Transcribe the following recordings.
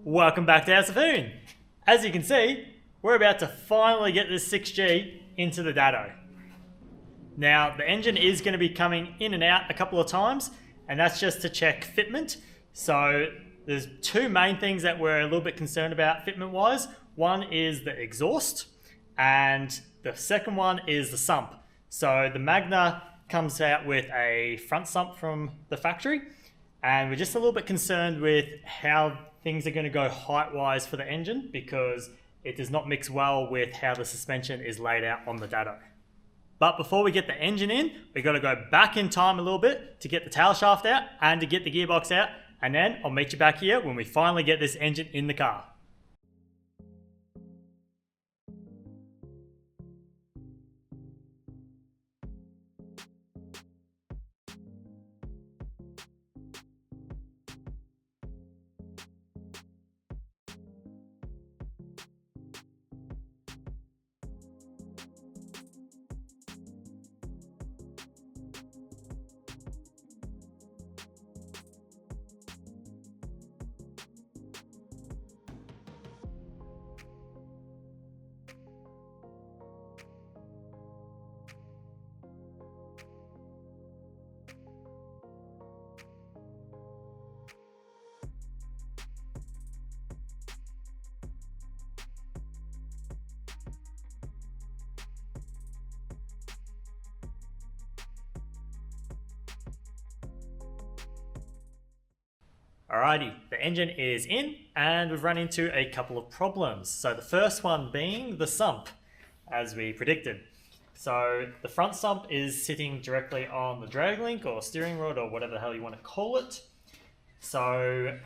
Welcome back to House of Hoon. As you can see, we're about to finally get this 6G into the Dado. Now, the engine is going to be coming in and out a couple of times, and that's just to check fitment. So there's two main things that we're a little bit concerned about fitment-wise. One is the exhaust, and the second one is the sump. So the Magna comes out with a front sump from the factory, and we're just a little bit concerned with how things are going to go height-wise for the engine because it does not mix well with how the suspension is laid out on the Dado. But before we get the engine in, we've got to go back in time a little bit to get the tail shaft out and to get the gearbox out, and then I'll meet you back here when we finally get this engine in the car. Alrighty, the engine is in and we've run into a couple of problems. So the first one being the sump, as we predicted. So the front sump is sitting directly on the drag link or steering rod or whatever the hell you want to call it. So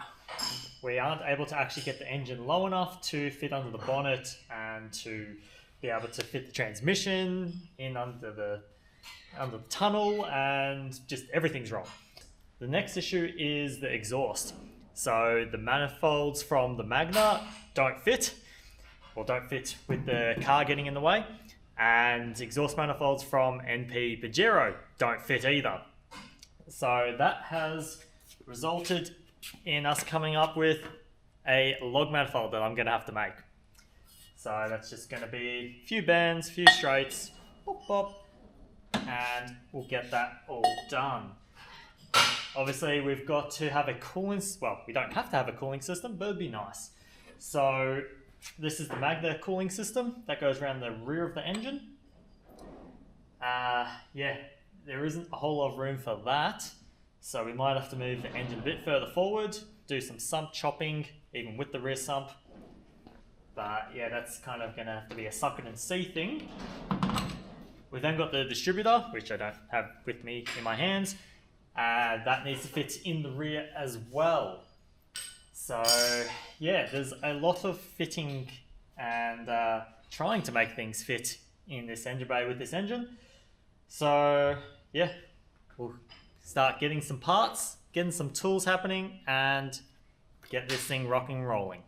we aren't able to actually get the engine low enough to fit under the bonnet and to be able to fit the transmission in under the tunnel, and just everything's wrong. The next issue is the exhaust. So the manifolds from the Magna don't fit with the car getting in the way, and exhaust manifolds from NP Pajero don't fit either. So that has resulted in us coming up with a log manifold that I'm going to have to make. So that's just going to be a few bends, a few straights, bop, bop, and we'll get that all done. Obviously, we've got to have a cooling... Well, we don't have to have a cooling system, but it'd be nice. So this is the Magna cooling system that goes around the rear of the engine. Yeah, there isn't a whole lot of room for that. So we might have to move the engine a bit further forward, do some sump chopping, even with the rear sump. But yeah, that's kind of going to have to be a suck it and see thing. We've then got the distributor, which I don't have with me in my hands. That needs to fit in the rear as well. So yeah, there's a lot of fitting and trying to make things fit in this engine bay with this engine. So yeah, we'll start getting some parts, getting some tools happening, and get this thing rocking and rolling.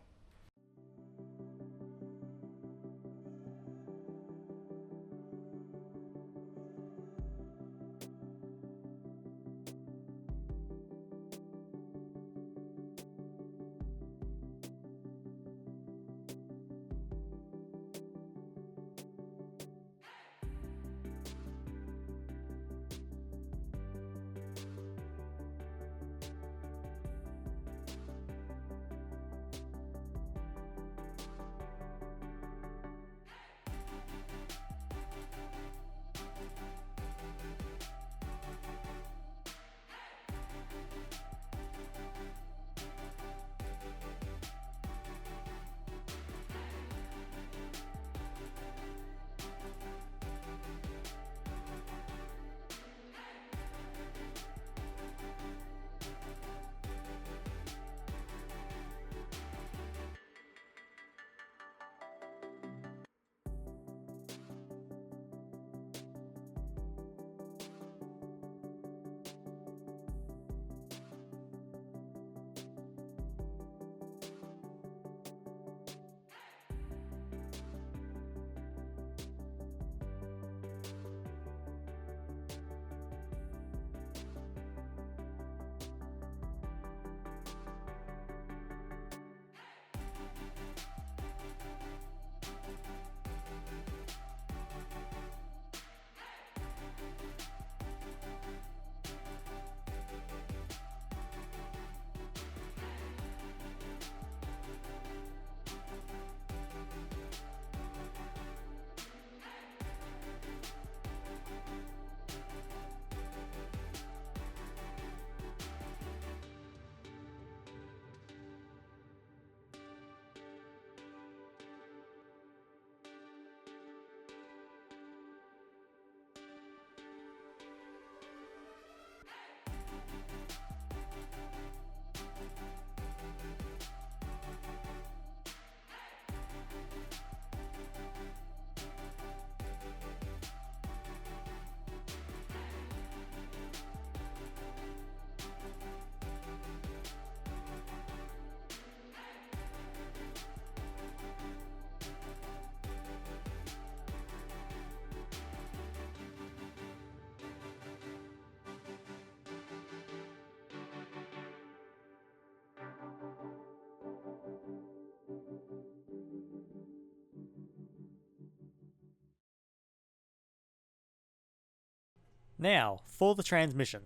Now, for the transmission.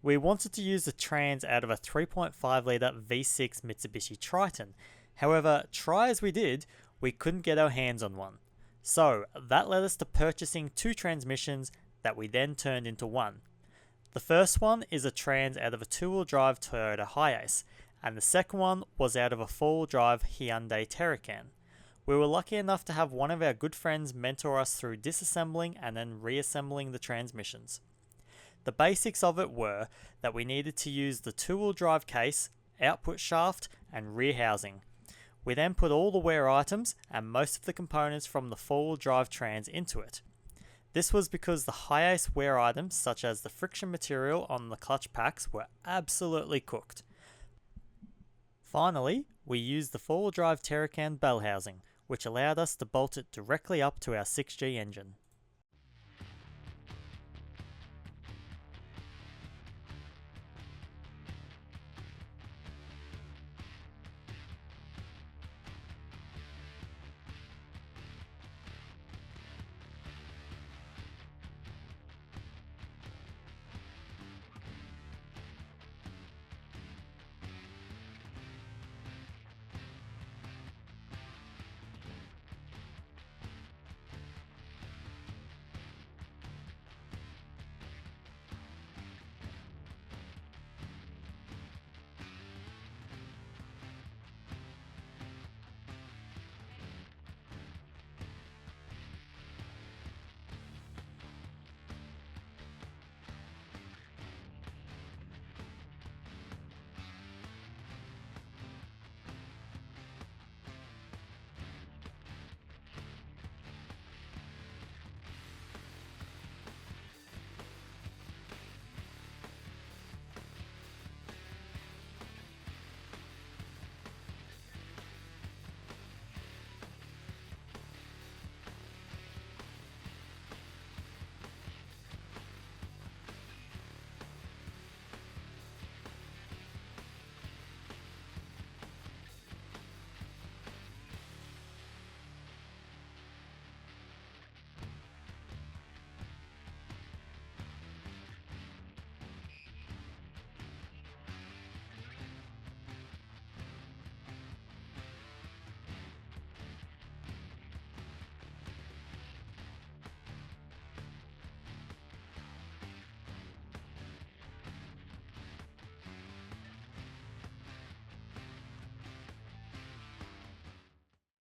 We wanted to use the trans out of a 3.5 litre V6 Mitsubishi Triton. However, try as we did, we couldn't get our hands on one. So, that led us to purchasing two transmissions that we then turned into one. The first one is a trans out of a two-wheel drive Toyota Hiace, and the second one was out of a four-wheel drive Hyundai Terracan. We were lucky enough to have one of our good friends mentor us through disassembling and then reassembling the transmissions. The basics of it were that we needed to use the two-wheel drive case, output shaft, and rear housing. We then put all the wear items and most of the components from the four-wheel drive trans into it. This was because the Hiace wear items such as the friction material on the clutch packs were absolutely cooked. Finally, we used the four-wheel drive Terracan bell housing, which allowed us to bolt it directly up to our 6G engine.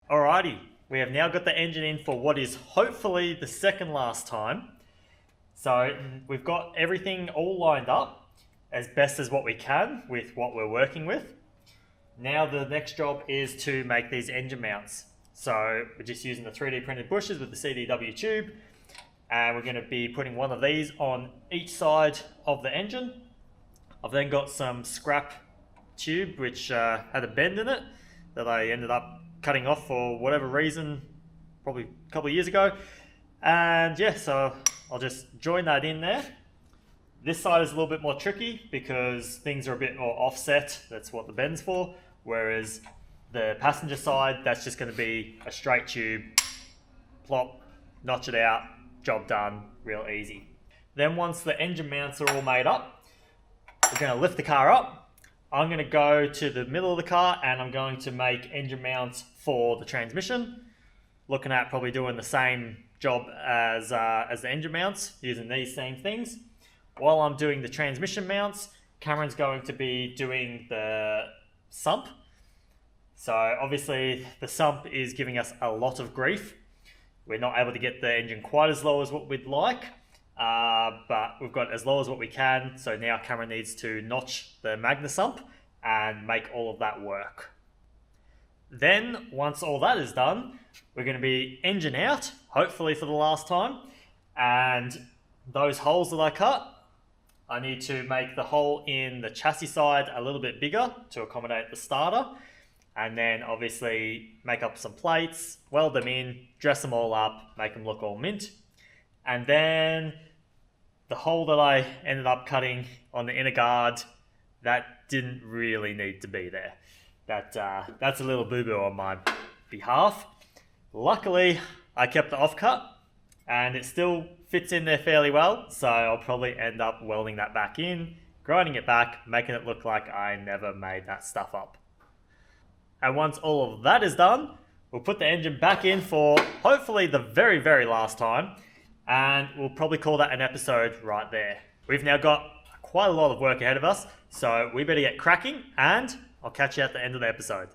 Alrighty, we have now got the engine in for what is hopefully the second last time. So we've got everything all lined up as best as what we can with what we're working with. Now the next job is to make these engine mounts. So we're just using the 3D printed bushes with the CDW tube, and we're going to be putting one of these on each side of the engine. I've then got some scrap tube which had a bend in it that I ended up cutting off for whatever reason, probably a couple of years ago. And yeah, so I'll just join that in there. This side is a little bit more tricky because things are a bit more offset. That's what the bend's for. Whereas the passenger side, that's just going to be a straight tube, plop, notch it out, job done, real easy. Then once the engine mounts are all made up, we're going to lift the car up. I'm going to go to the middle of the car and I'm going to make engine mounts for the transmission. Looking at probably doing the same job as the engine mounts, using these same things. While I'm doing the transmission mounts, Cameron's going to be doing the sump. So obviously the sump is giving us a lot of grief. We're not able to get the engine quite as low as what we'd like. But we've got as low as what we can, so now Cameron needs to notch the Magna sump and make all of that work. Then, once all that is done, we're going to be engine out, hopefully for the last time, and those holes that I cut, I need to make the hole in the chassis side a little bit bigger to accommodate the starter, and then obviously make up some plates, weld them in, dress them all up, make them look all mint, and then the hole that I ended up cutting on the inner guard, that didn't really need to be there. That's a little boo-boo on my behalf. Luckily, I kept the offcut and it still fits in there fairly well, so I'll probably end up welding that back in, grinding it back, making it look like I never made that stuff up. And once all of that is done, we'll put the engine back in for hopefully the very, very last time, and we'll probably call that an episode right there. We've now got quite a lot of work ahead of us, so we better get cracking, and I'll catch you at the end of the episode.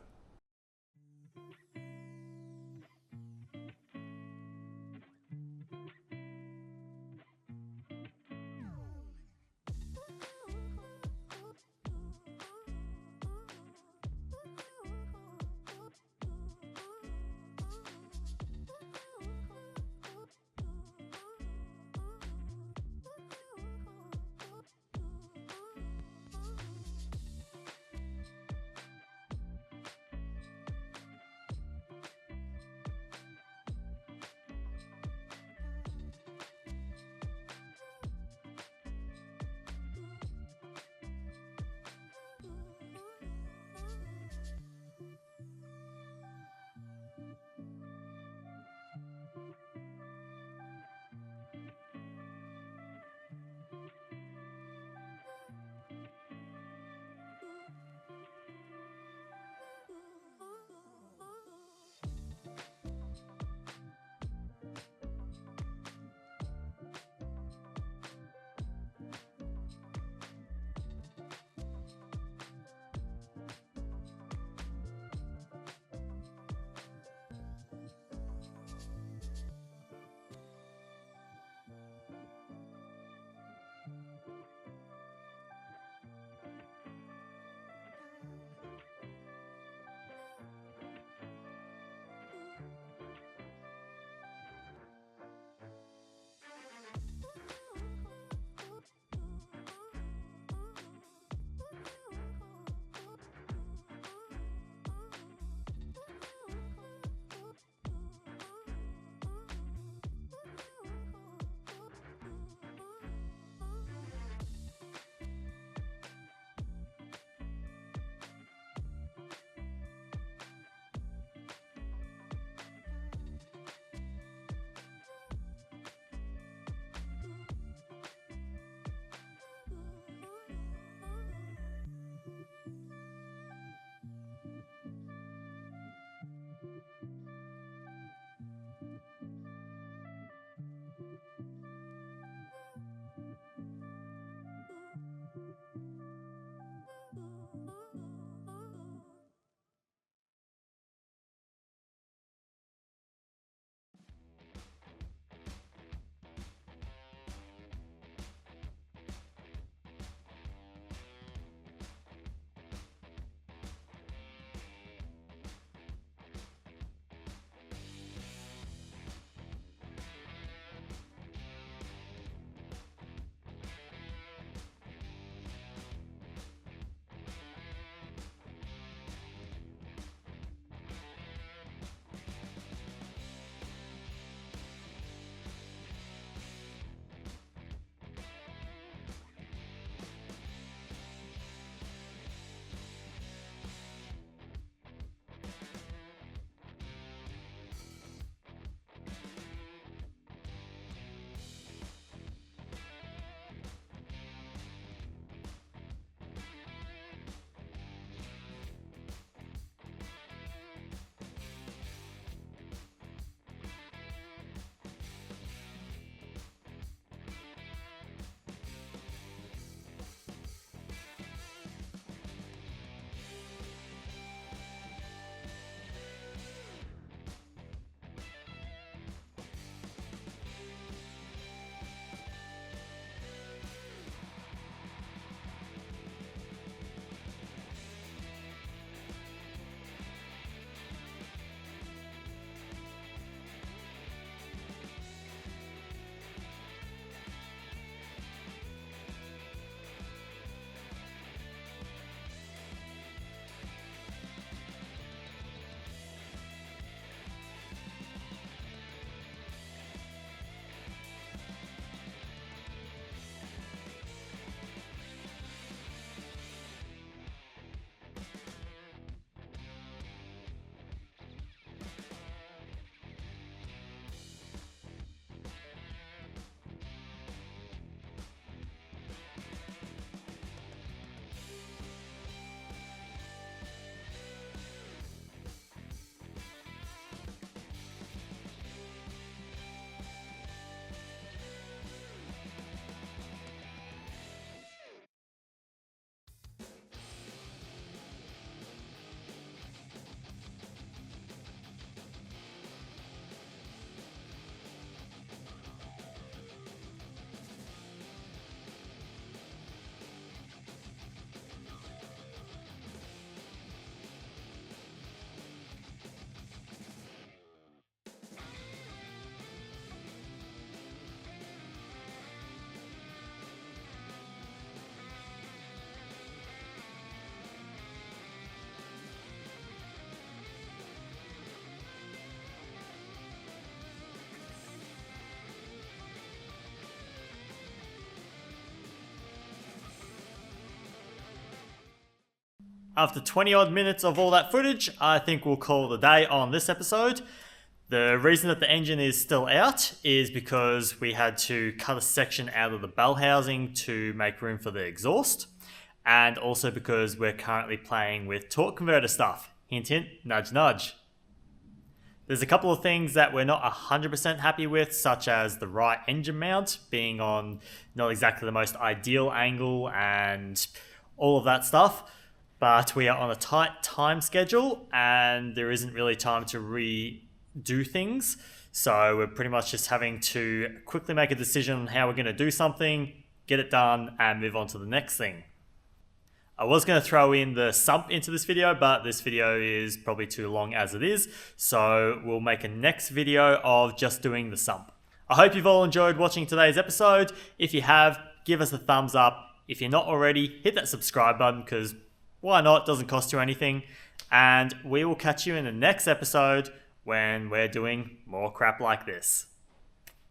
after 20 odd minutes of all that footage, I think we'll call it a day on this episode. The reason that the engine is still out is because we had to cut a section out of the bell housing to make room for the exhaust, and also because we're currently playing with torque converter stuff. Hint hint, nudge nudge. There's a couple of things that we're not 100% happy with, such as the right engine mount being on not exactly the most ideal angle and all of that stuff. But we are on a tight time schedule and there isn't really time to redo things. So we're pretty much just having to quickly make a decision on how we're going to do something, get it done, and move on to the next thing. I was going to throw in the sump into this video, but this video is probably too long as it is, so we'll make a next video of just doing the sump. I hope you've all enjoyed watching today's episode. If you have, give us a thumbs up. If you're not already, hit that subscribe button, because why not? It doesn't cost you anything. And we will catch you in the next episode when we're doing more crap like this.